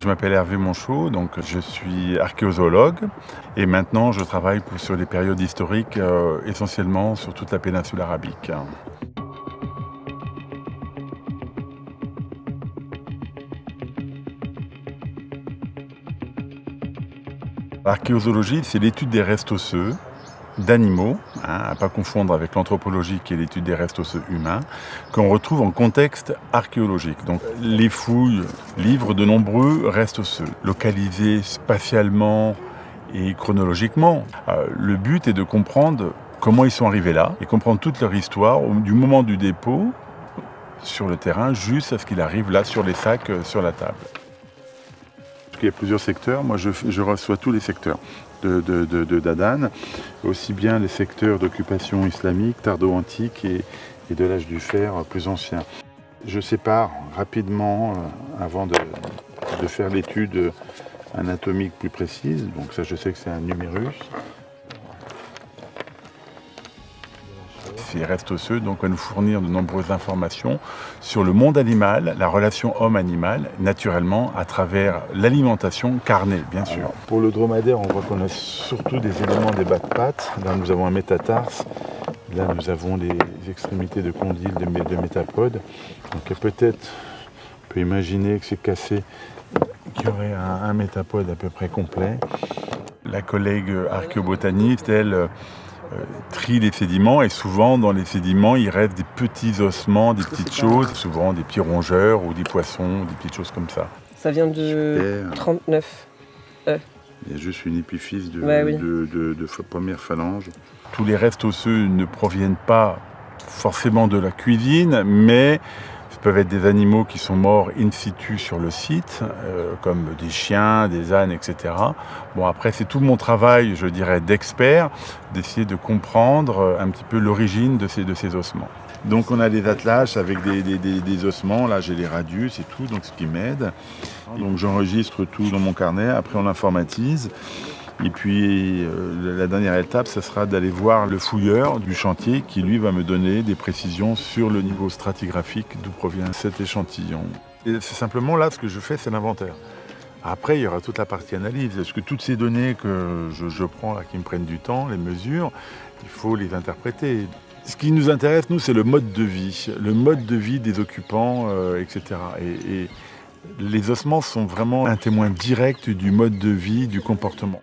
Je m'appelle Hervé Monchot, donc je suis archéozoologue et maintenant je travaille sur des périodes historiques essentiellement sur toute la péninsule arabique. L'archéozoologie, c'est l'étude des restes osseux d'animaux, à ne pas confondre avec l'anthropologie qui est l'étude des restes osseux humains, qu'on retrouve en contexte archéologique. Donc les fouilles livrent de nombreux restes osseux, localisés spatialement et chronologiquement. Le but est de comprendre comment ils sont arrivés là et comprendre toute leur histoire du moment du dépôt sur le terrain jusqu'à ce qu'il arrive là sur les sacs, sur la table. Il y a plusieurs secteurs, moi je reçois tous les secteurs d'Adan, aussi bien les secteurs d'occupation islamique, tardo-antique et de l'âge du fer plus ancien. Je sépare rapidement, avant de faire l'étude anatomique plus précise, donc ça je sais que c'est un numérus. Ces restes osseux donc, vont nous fournir de nombreuses informations sur le monde animal, la relation homme-animal, naturellement à travers l'alimentation carnée, bien sûr. Alors, pour le dromadaire, on voit qu'on a surtout des éléments des bas de pattes. Là, nous avons un métatarse. Là, nous avons les extrémités de condyles de métapodes. Donc, peut-être, on peut imaginer que c'est cassé, qu'il y aurait un métapode à peu près complet. La collègue archéobotaniste, elle, trie les sédiments et souvent dans les sédiments il reste des petits ossements, des petites choses, souvent des petits rongeurs ou des poissons, des petites choses comme ça. Ça vient de 39. Il y a juste une épiphyse de première phalange. Tous les restes osseux ne proviennent pas forcément de la cuisine, mais peuvent être des animaux qui sont morts in situ sur le site, comme des chiens, des ânes, etc. Bon, après, c'est tout mon travail, je dirais, d'expert, d'essayer de comprendre un petit peu l'origine de ces ossements. Donc, on a des attelages avec des ossements. Là, j'ai les radius et tout, donc ce qui m'aide. Donc, j'enregistre tout dans mon carnet. Après, on l'informatise. Et puis la dernière étape, ce sera d'aller voir le fouilleur du chantier qui lui va me donner des précisions sur le niveau stratigraphique d'où provient cet échantillon. Et c'est simplement là, ce que je fais, c'est l'inventaire. Après, il y aura toute la partie analyse. Est-ce que toutes ces données que je prends là, qui me prennent du temps, les mesures, il faut les interpréter. Ce qui nous intéresse, nous, c'est le mode de vie des occupants, etc. Et les ossements sont vraiment un témoin direct du mode de vie, du comportement.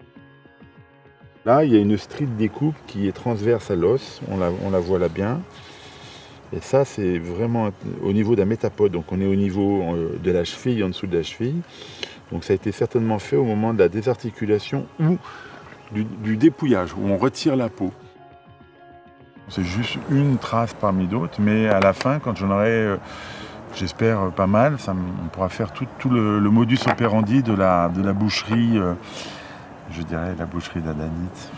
Là, il y a une strie de découpe qui est transverse à l'os, on la voit là bien. Et ça, c'est vraiment au niveau d'un métapode, donc on est au niveau de la cheville, en dessous de la cheville. Donc ça a été certainement fait au moment de la désarticulation ou du dépouillage, où on retire la peau. C'est juste une trace parmi d'autres, mais à la fin, quand j'en aurai, j'espère, pas mal, on pourra faire tout le modus operandi de la boucherie, je dirais la boucherie d'Adanite.